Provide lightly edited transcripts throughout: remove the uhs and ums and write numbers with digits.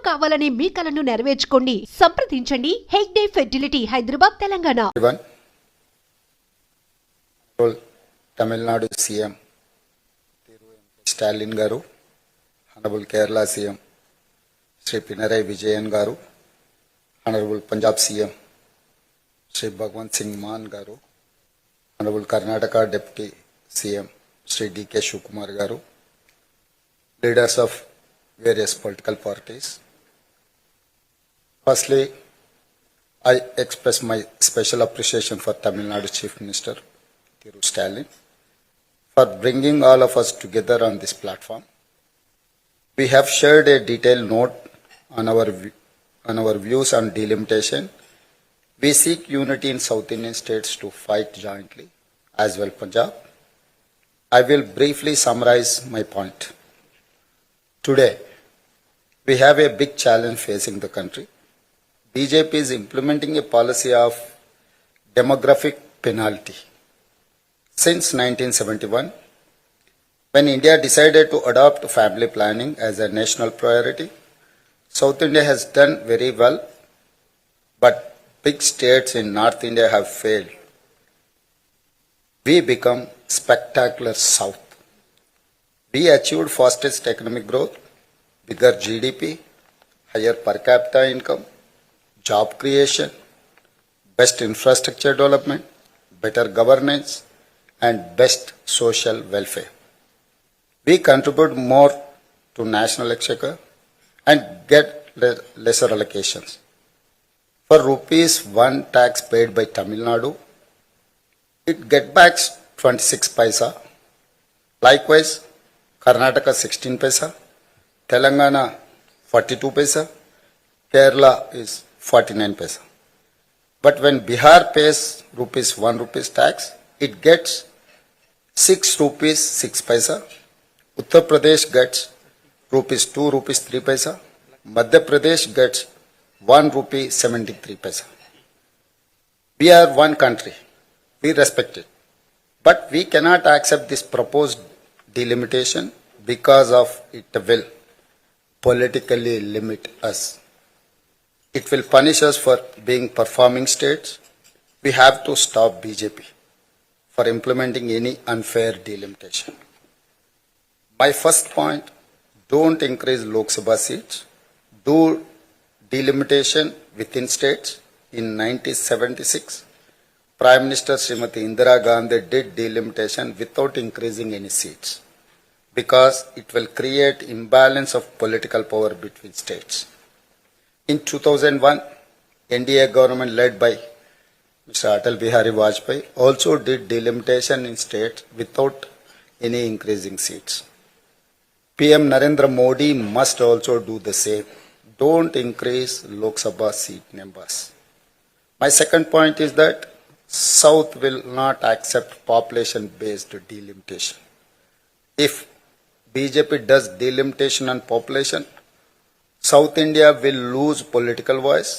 కావాలనే మీ కలను నెరవేర్చుకోండి. సంప్రదించండి Hegde fertility, Hyderabad, Telangana. Tamil Nadu CM Stalin garu, honourable Kerala CM Shri Pinarayi Vijayan garu, honourable Punjab CM Shri Bhagwant Singh Mann garu, honourable Karnataka deputy CM Shri DK Shivakumar garu, leaders of various political parties. Firstly, I express my special appreciation for Tamil Nadu Chief Minister Telugu Stalin for bringing all of us together on this platform. We have shared a detailed note on our views on delimitation. We seek unity in South Indian states to fight jointly, as well Punjab. I will briefly summarize my point. Today, we have a big challenge facing the country. BJP is implementing a policy of demographic penalty. Since 1971, when India decided to adopt family planning as a national priority, South India has done very well, but big states in North India have failed. We become spectacular South. We achieved fastest economic growth, bigger GDP, higher per capita income, job creation, best infrastructure development, better governance, and best social welfare. We contribute more to national exchequer and get lesser allocations. For rupees 1 tax paid by Tamil Nadu, it get back 26 paisa. Likewise, Karnataka 16 paisa, Telangana 42 paisa, Kerala is 49 paisa. But when Bihar pays rupees 1 rupees tax, it gets 6 rupees 6 paisa. Uttar Pradesh gets rupees 2 rupees 3 paisa. Madhya Pradesh gets 1 rupee 73 paisa. We are one country. We respect it. But we cannot accept this proposed delimitation because of it will politically limit us. It will punish us for being performing states. We have to stop BJP for implementing any unfair delimitation. My first point, don't increase Lok Sabha seats. Do delimitation within states. In 1976, Prime Minister Srimati Indira Gandhi did delimitation without increasing any seats, because it will create imbalance of political power between states. In 2001, NDA government led by Mr. Atal Bihari Vajpayee also did delimitation in states without any increasing seats. PM Narendra Modi must also do the same. Don't increase Lok Sabha seat numbers. My second point is that South will not accept population-based delimitation. If BJP does delimitation on population, South India will lose political voice.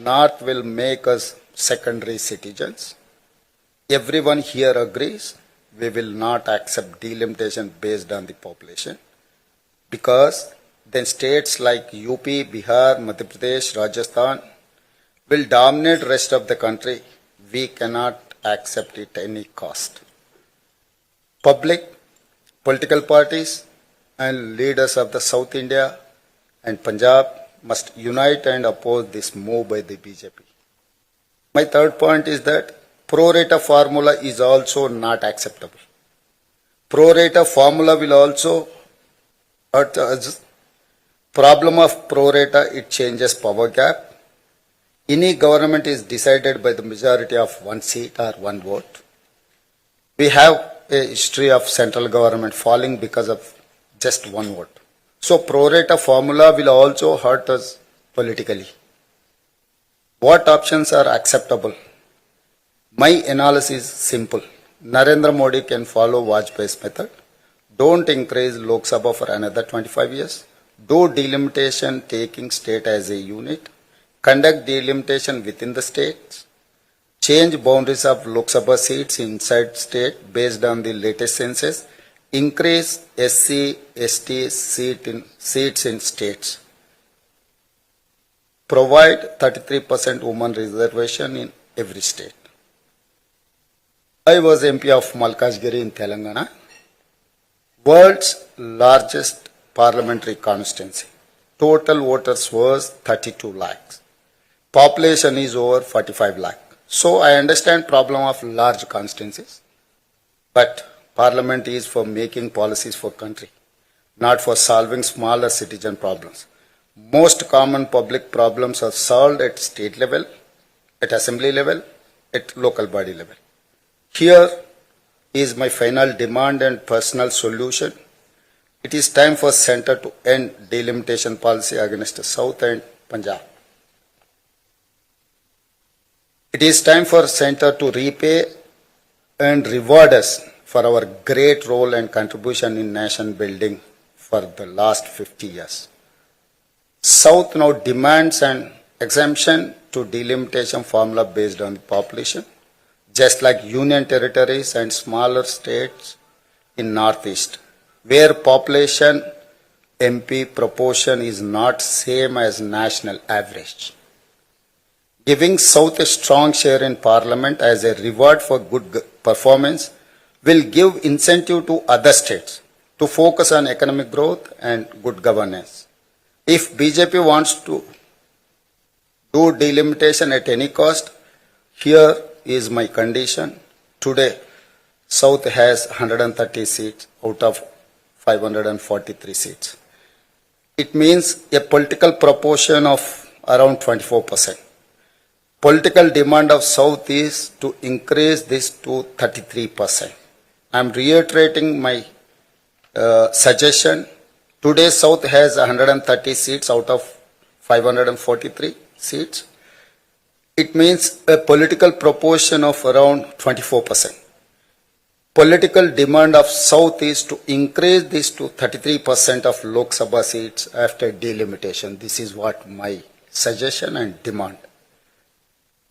North will make us secondary citizens. Everyone here agrees we will not accept delimitation based on the population, because then states like UP, Bihar, Madhya Pradesh, Rajasthan will dominate rest of the country. We cannot accept it at any cost. Public, political parties, and leaders of the South India and Punjab must unite and oppose this move by the BJP. My third point is that pro rata formula is also not acceptable. Pro rata formula will also hurt us. Problem of pro rata, it changes power gap. Any government is decided by the majority of one seat or one vote. We have a history of central government falling because of just one vote. So pro rata formula will also hurt us politically. What options are acceptable? My analysis is simple. Narendra Modi can follow Vajpayee's method. Don't increase Lok Sabha for another 25 years. Do delimitation taking state as a unit. Conduct delimitation within the states. Change boundaries of Lok Sabha seats inside state based on the latest census. Increase SC, ST seats in states. provide 33% women reservation in every state. I was MP of Malkajgiri in Telangana, world's largest parliamentary constituency. Total voters was 32 lakhs. Population is over 45 lakh. So I understand problem of large constituencies, but parliament is for making policies for country, not for solving smaller citizen problems. Most common public problems are solved at state level, at assembly level, at local body level. Here is my final demand and personal solution. It is time for centre to end delimitation policy against South and Punjab. It is time for centre to repay and reward us for our great role and contribution in nation building for the last 50 years. South now demands an exemption to delimitation formula based on the population, just like union territories and smaller states in Northeast, where population MP proportion is not same as national average. Giving South a strong share in Parliament as a reward for good performance will give incentive to other states to focus on economic growth and good governance. If BJP wants to do delimitation at any cost, here is my condition. Today, South has 130 seats out of 543 seats. It means a political proportion of around 24%. Political demand of South is to increase this to 33%. I am reiterating my suggestion. Today, South has 130 seats out of 543 seats. It means a political proportion of around 24%. Political demand of South is to increase this to 33% of Lok Sabha seats after delimitation. This is what my suggestion and demand.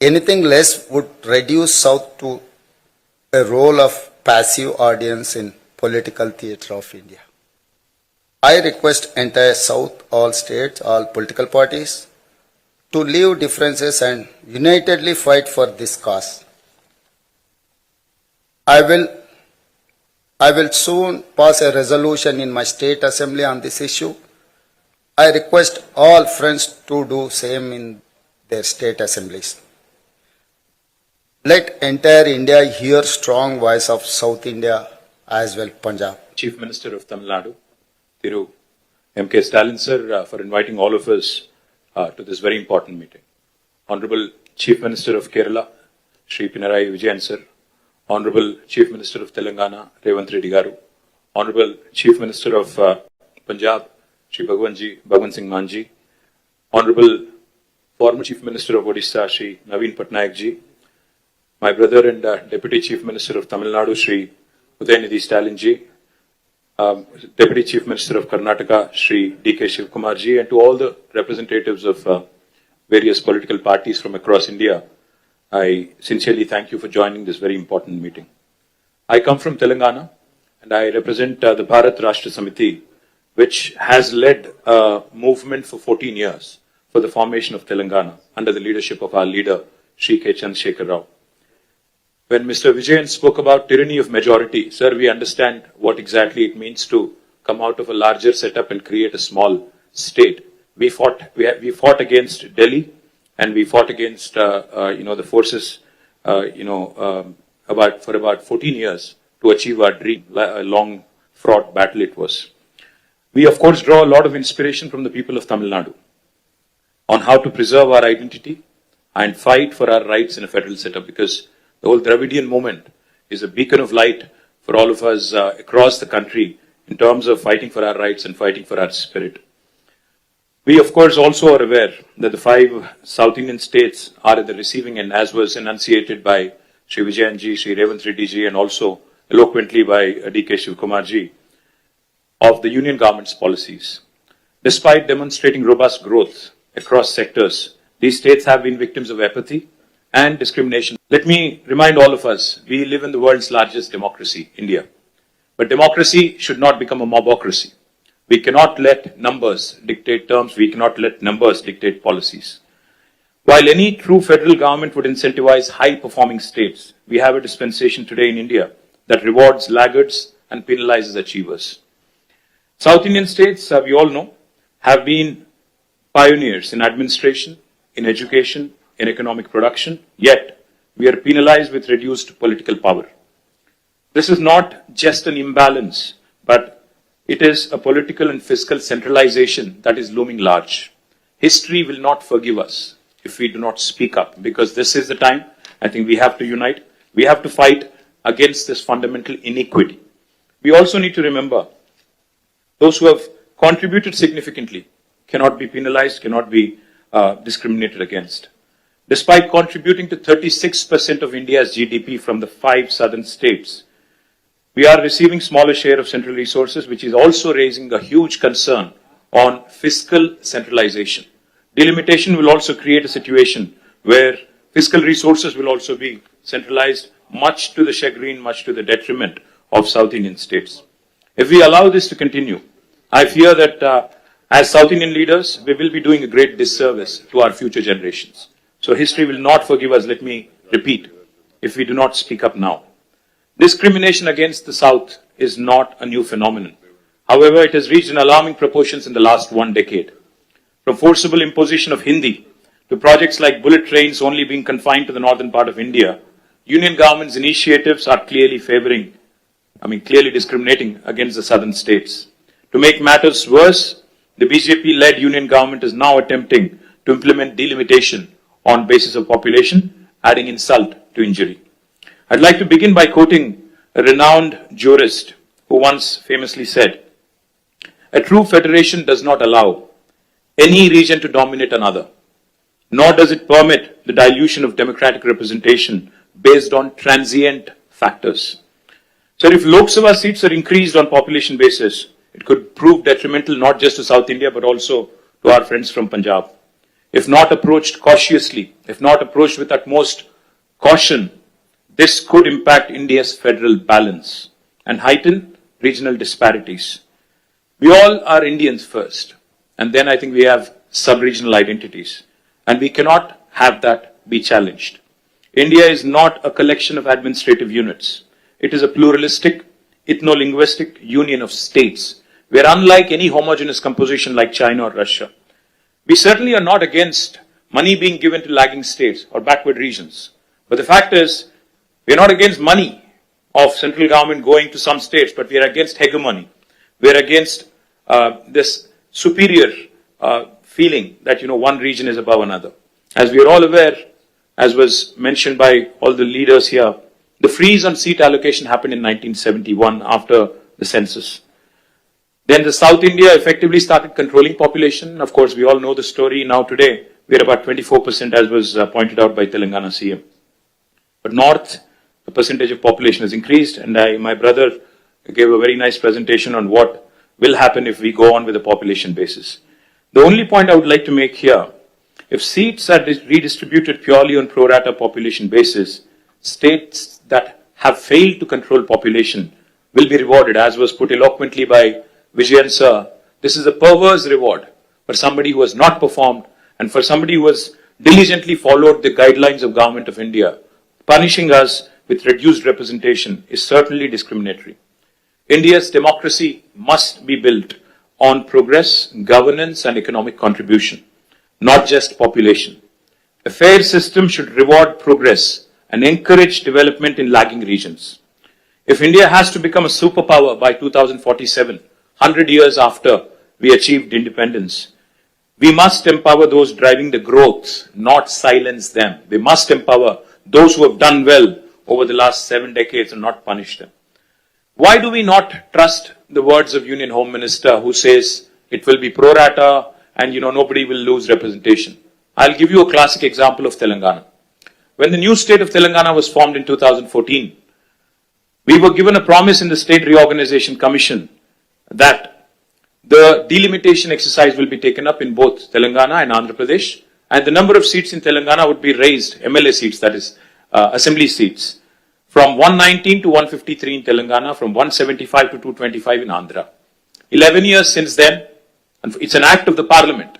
Anything less would reduce South to a role of passive audience in political theatre of India. I request entire South, all states, all political parties to leave differences and unitedly fight for this cause. I will soon pass a resolution in my state assembly on this issue. I request all friends to do same in their state assemblies. Let entire India hear strong voice of South India as well Punjab. Chief Minister of Tamil Nadu, Thiru M.K. Stalin sir, for inviting all of us to this very important meeting. Honorable Chief Minister of Kerala, Shri Pinarayi Vijayan sir, Honorable Chief Minister of Telangana, Revanth Reddy garu, Honorable Chief Minister of Punjab, Shri Bhagwan Singh Manji, Honorable former Chief Minister of Odisha, Shri Naveen Patnaik ji, my brother and Deputy Chief Minister of Tamil Nadu, Shri Udayanidhi Stalin ji, Deputy Chief Minister of Karnataka, Shri D.K. Shivkumar ji, and to all the representatives of various political parties from across India, I sincerely thank you for joining this very important meeting. I come from Telangana and I represent the Bharat Rashtra Samiti, which has led a movement for 14 years for the formation of Telangana under the leadership of our leader, Shri K. Chandrasekhar Rao. When Mr. Vijayan spoke about tyranny of majority, sir, we understand what exactly it means to come out of a larger setup and create a small state. We fought against Delhi, and we fought against the forces for about 14 years to achieve our dream. A long fraught battle it was. We of course draw a lot of inspiration from the people of Tamil Nadu on how to preserve our identity and fight for our rights in a federal setup, because the whole Dravidian movement is a beacon of light for all of us across the country in terms of fighting for our rights and fighting for our spirit. We, of course, also are aware that the 5 South Indian states are at the receiving end, as was enunciated by Shri Vijayan ji, Shri Revanth Reddy ji, and also eloquently by D.K. Shivkumar ji, of the union government's policies. Despite demonstrating robust growth across sectors, these states have been victims of apathy and discrimination. Let me remind all of us, we live in the world's largest democracy, India. But democracy should not become a mobocracy. We cannot let numbers dictate terms. We cannot let numbers dictate policies. While any true federal government would incentivize high-performing states, we have a dispensation today in India that rewards laggards and penalizes achievers. South Indian states, we all know, have been pioneers in administration, in education, in economic production, yet we are penalized with reduced political power. This is not just an imbalance, but it is a political and fiscal centralization that is looming large. History will not forgive us if we do not speak up, because this is the time I think we have to unite. We have to fight against this fundamental inequity. We also need to remember those who have contributed significantly cannot be penalized, cannot be discriminated against. Despite contributing to 36% of India's GDP from the 5 southern states, we are receiving smaller share of central resources, which is also raising a huge concern on fiscal centralization. Delimitation will also create a situation where fiscal resources will also be centralized, much to the chagrin, much to the detriment of South Indian states. If we allow this to continue, I fear that as South Indian leaders, we will be doing a great disservice to our future generations. So history will not forgive us, let me repeat, if we do not speak up now. Discrimination against the South is not a new phenomenon. However, it has reached an alarming proportions in the last 1 decade. From forcible imposition of Hindi to projects like bullet trains only being confined to the northern part of India, Union government's initiatives are clearly clearly discriminating against the southern states. To make matters worse, the BJP-led Union government is now attempting to implement delimitation on basis of population, adding insult to injury. I'd like to begin by quoting a renowned jurist who once famously said, "A true federation does not allow any region to dominate another, nor does it permit the dilution of democratic representation based on transient factors." So if Lok Sabha seats are increased on population basis, it could prove detrimental not just to South India but also to our friends from Punjab. If not approached cautiously, if not approached with utmost caution, this could impact India's federal balance and heighten regional disparities. We all are Indians first, and then I think we have sub-regional identities, and we cannot have that be challenged. India is not a collection of administrative units. It is a pluralistic, ethno-linguistic union of states, where unlike any homogeneous composition like China or Russia, we certainly are not against money being given to lagging states or backward regions. But the fact is, we are not against money of central government going to some states, but we are against hegemony. We are against this superior feeling that, one region is above another. As we are all aware, as was mentioned by all the leaders here, the freeze on seat allocation happened in 1971 after the census. Then the South India effectively started controlling population. Of course, we all know the story. Now today, we are about 24%, as was pointed out by Telangana CM. But North, the percentage of population has increased, and my brother gave a very nice presentation on what will happen if we go on with the population basis. The only point I would like to make here, if seats are redistributed purely on pro rata population basis, states that have failed to control population will be rewarded, as was put eloquently by Vijayan sir. This is a perverse reward for somebody who has not performed and for somebody who has diligently followed the guidelines of Government of India. Punishing us with reduced representation is certainly discriminatory. India's democracy must be built on progress, governance and economic contribution, not just population. A fair system should reward progress and encourage development in lagging regions. If India has to become a superpower by 2047, 100 years after we achieved independence, we must empower those driving the growth, not silence them. We must empower those who have done well over the last 7 decades and not punish them. Why do we not trust the words of Union Home Minister who says it will be pro rata and nobody will lose representation? I'll give you a classic example of Telangana. When the new state of Telangana was formed in 2014, we were given a promise in the State Reorganization Commission that the delimitation exercise will be taken up in both Telangana and Andhra Pradesh, and the number of seats in Telangana would be raised, MLA seats, that is, assembly seats, from 119 to 153 in Telangana, from 175 to 225 in Andhra. 11 years since then, and it's an act of the parliament,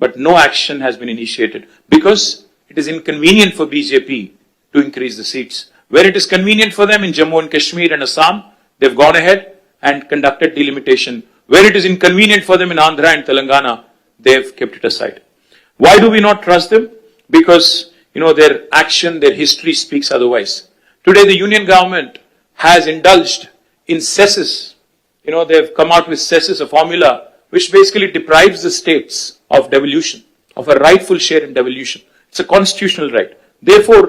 but no action has been initiated because it is inconvenient for BJP to increase the seats. Where it is convenient for them in Jammu and Kashmir and Assam, they've gone ahead and conducted delimitation. Where it is inconvenient for them in Andhra and Telangana, they've kept it aside. Why do we not trust them? Because, their action, their history speaks otherwise. Today, the union government has indulged in cesses. They've come out with cesses, a formula which basically deprives the states of devolution, of a rightful share in devolution. It's a constitutional right. Therefore,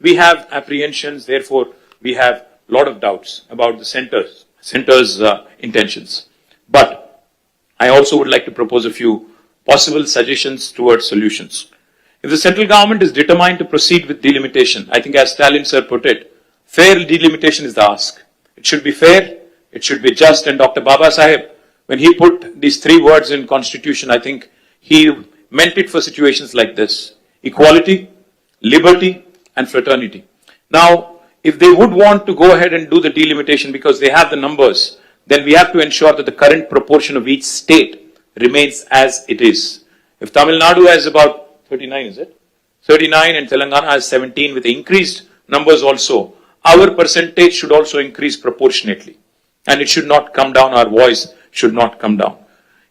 we have apprehensions. Therefore, we have a lot of doubts about the center's intentions. But I also would like to propose a few possible suggestions towards solutions. If the central government is determined to proceed with delimitation, I think as Stalin sir put it, fair delimitation is the ask. It should be fair, it should be just, and Dr. Baba Saheb, when he put these three words in constitution, I think he meant it for situations like this: equality, liberty, and fraternity. Now, if they would want to go ahead and do the delimitation because they have the numbers, then we have to ensure that the current proportion of each state remains as it is. If Tamil Nadu has about 39, is it? 39 and Telangana has 17 with increased numbers also, our percentage should also increase proportionately. And it should not come down, our voice should not come down.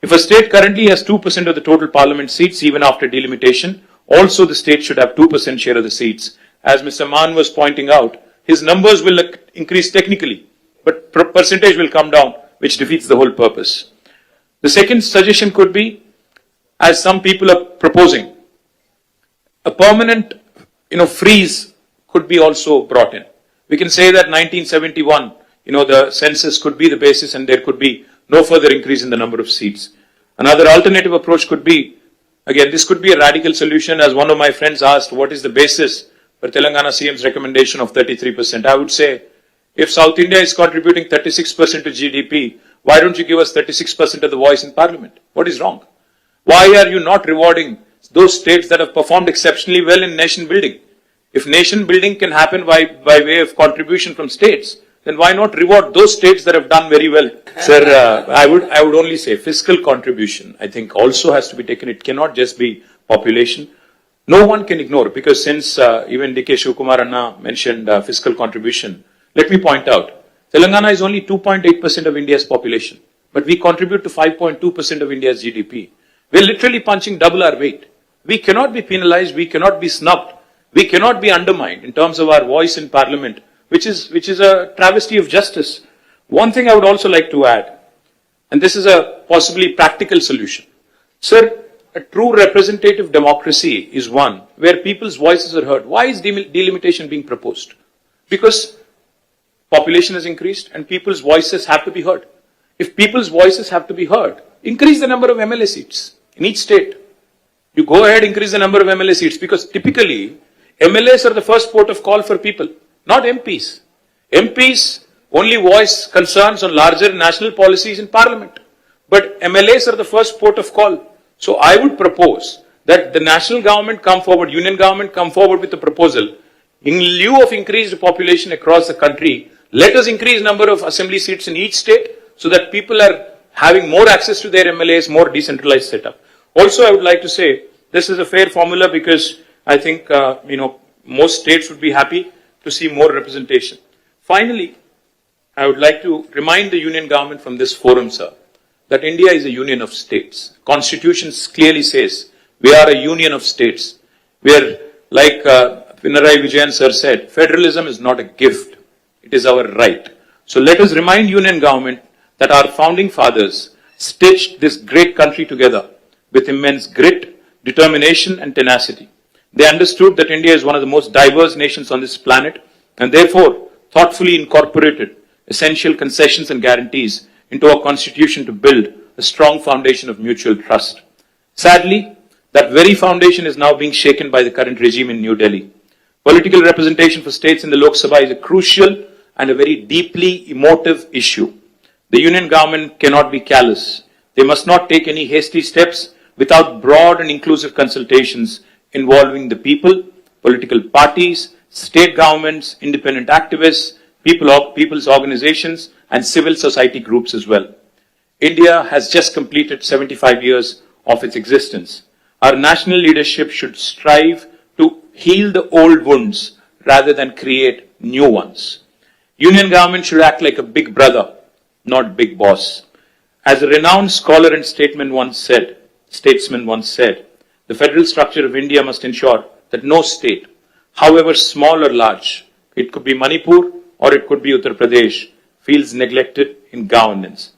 If a state currently has 2% of the total parliament seats, even after delimitation, also the state should have 2% share of the seats. As Mr. Mann was pointing out, his numbers will increase technically, but percentage will come down, which defeats the whole purpose. The second suggestion could be, as some people are proposing, a permanent, freeze could be also brought in. We can say that 1971, the census could be the basis and there could be no further increase in the number of seats. Another alternative approach could be, again, this could be a radical solution. As one of my friends asked, what is the basis for Telangana CM's recommendation of 33%? I would say, if South India is contributing 36% to GDP, why don't you give us 36% of the voice in parliament? What is wrong? Why are you not rewarding those states that have performed exceptionally well in nation building? If nation building can happen by way of contribution from states, then why not reward those states that have done very well? Sir, I would only say fiscal contribution, I think, also has to be taken. It cannot just be population. No one can ignore, because since even D.K. Shivkumar Anna mentioned fiscal contribution, let me point out, Telangana is only 2.8% of India's population, but we contribute to 5.2% of India's GDP. We're literally punching double our weight. We cannot be penalized, we cannot be snubbed, we cannot be undermined in terms of our voice in parliament, which is a travesty of justice. One thing I would also like to add, and this is a possibly practical solution. Sir, a true representative democracy is one where people's voices are heard. Why is delimitation being proposed? Because population has increased and people's voices have to be heard. If people's voices have to be heard, increase the number of MLA seats in each state. You go ahead, increase the number of MLA seats, because typically MLAs are the first port of call for people, not MPs. MPs only voice concerns on larger national policies in parliament, but MLAs are the first port of call. So I would propose that the national government come forward, union government come forward with a proposal. In lieu of increased population across the country, let us increase number of assembly seats in each state so that people are having more access to their MLAs, more decentralized setup. Also, I would like to say this is a fair formula because I think, most states would be happy to see more representation. Finally, I would like to remind the union government from this forum, sir, that India is a union of states. Constitution clearly says we are a union of states. We are, like Pinarayi Vijayan sir said, federalism is not a gift. It is our right. So let us remind union government that our founding fathers stitched this great country together with immense grit, determination and tenacity. They understood that India is one of the most diverse nations on this planet and therefore thoughtfully incorporated essential concessions and guarantees into our constitution to build a strong foundation of mutual trust. Sadly, that very foundation is now being shaken by the current regime in New Delhi. Political representation for states in the Lok Sabha is a crucial and a very deeply emotive issue. The union government cannot be callous. They must not take any hasty steps without broad and inclusive consultations involving the people, political parties, state governments, independent activists, people's organizations, and civil society groups as well. India has just completed 75 years of its existence. Our national leadership should strive to heal the old wounds rather than create new ones. Union government should act like a big brother, not big boss. As a renowned scholar and statesman once said, the federal structure of India must ensure that no state, however small or large, it could be Manipur or it could be Uttar Pradesh, feels neglected in governance.